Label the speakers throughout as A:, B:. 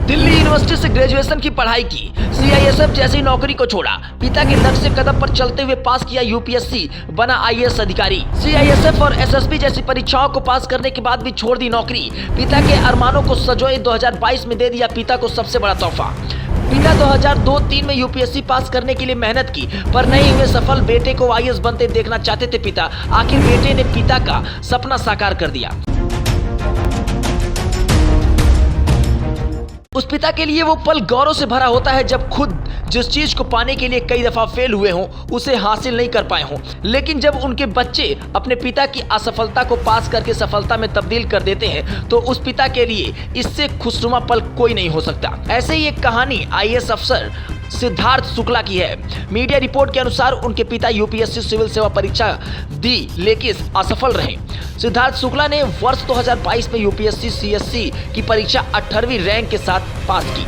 A: Delhi university से graduation की पढ़ाई की, सीआईएसएफ जैसी नौकरी को छोड़ा, पिता के नक्शे कदम पर चलते हुए पास किया यूपीएससी, बना आईएएस अधिकारी। सीआईएसएफ और एसएसबी जैसी परीक्षाओं को पास करने के बाद भी छोड़ दी नौकरी, पिता के अरमानों को सजोए 2022 में दे दिया पिता को सबसे बड़ा तोहफा। पिता 2002-3 में यूपीएससी पास करने के लिए मेहनत की पर नहीं हुए सफल। बेटे को आईएएस बनते देखना चाहते थे पिता, आखिर बेटे ने पिता का सपना साकार कर दिया। उस पिता के लिए वो पल गौरव से भरा होता है जब खुद जिस चीज को पाने के लिए कई दफा फेल हुए हों उसे हासिल नहीं कर पाए हों, लेकिन जब उनके बच्चे अपने पिता की असफलता को पास करके सफलता में तब्दील कर देते हैं तो उस पिता के लिए इससे खुशनुमा पल कोई नहीं हो सकता। ऐसे ही एक कहानी आईएएस अफसर सिद्धार्थ शुक्ला की है। मीडिया रिपोर्ट के अनुसार उनके पिता यूपीएससी सिविल सेवा परीक्षा दी लेकिन असफल रहे। सिद्धार्थ शुक्ला ने वर्ष 2022 में यूपीएससी सीएससी की परीक्षा 18वीं रैंक के साथ पास की।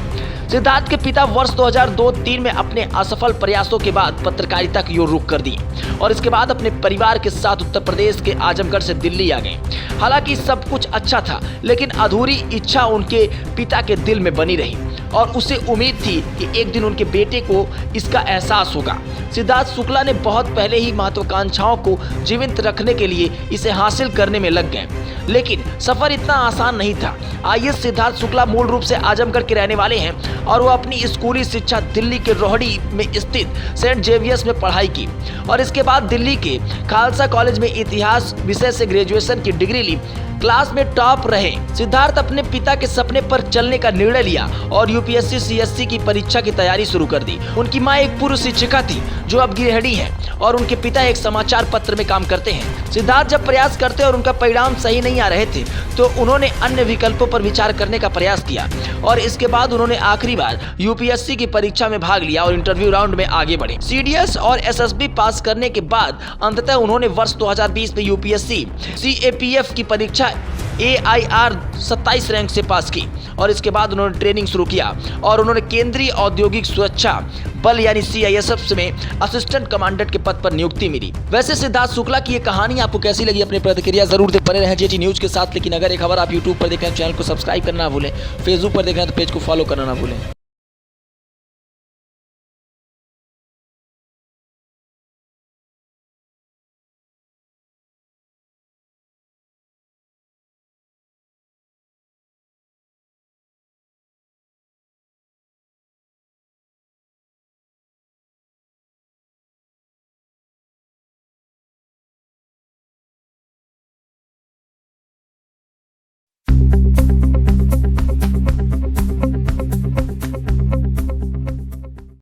A: सिद्धार्थ के पिता वर्ष 2002-3 में अपने असफल प्रयासों के बाद पत्रकारिता की ओर रुख कर दी और इसके बाद अपने परिवार के साथ उत्तर प्रदेश के आजमगढ़ से दिल्ली आ गए। हालांकि सब कुछ अच्छा था लेकिन अधूरी इच्छा उनके पिता के दिल में बनी रही और उसे उम्मीद थी कि एक दिन उनके बेटे को इसका एहसास होगा। सिद्धार्थ शुक्ला ने बहुत पहले ही महत्वाकांक्षाओं को जीवित रखने के लिए इसे हासिल करने में लग गए, लेकिन सफर इतना आसान नहीं था। आईएएस सिद्धार्थ शुक्ला मूल रूप से आजमगढ़ के रहने वाले हैं और वो अपनी स्कूली शिक्षा दिल्ली के रोहड़ी में स्थित सेंट जेवियर्स में पढ़ाई की और इसके बाद दिल्ली के खालसा कॉलेज में इतिहास विषय से ग्रेजुएशन की डिग्री ली। क्लास में टॉप रहे सिद्धार्थ अपने पिता के सपने पर चलने का निर्णय लिया और यूपीएससी सीएससी की परीक्षा की तैयारी शुरू कर दी। उनकी मां एक पूर्व शिक्षिका थी जो अब गृहिणी है और उनके पिता एक समाचार पत्र में काम करते हैं। सिद्धार्थ जब प्रयास करते और उनका परिणाम सही नहीं आ रहे थे तो उन्होंने अन्य विकल्पों पर विचार करने का प्रयास किया और इसके बाद उन्होंने आखिरी बार यूपीएससी की परीक्षा में भाग लिया और इंटरव्यू राउंड में आगे बढ़े। सीडीएस और एसएसबी पास करने के बाद अंततः उन्होंने वर्ष 2020 में यूपीएससी सीएपीएफ की परीक्षा AIR 27 रैंक से पास की और इसके बाद उन्होंने ट्रेनिंग शुरू किया और उन्होंने केंद्रीय औद्योगिक सुरक्षा बल यानी सीआईएसएफ में असिस्टेंट कमांडेंट के पद पर नियुक्ति मिली। वैसे सिद्धार्थ शुक्ला की ये कहानी आपको कैसी लगी, अपनी प्रतिक्रिया जरूर दे। बने रहें जेटी न्यूज के साथ। लेकिन अगर ये खबर आप यूट्यूब पर देख रहे हैं चैनल को सब्सक्राइब करना ना भूलें, फेसबुक पर देख रहे हैं तो पेज को फॉलो करना ना भूलें।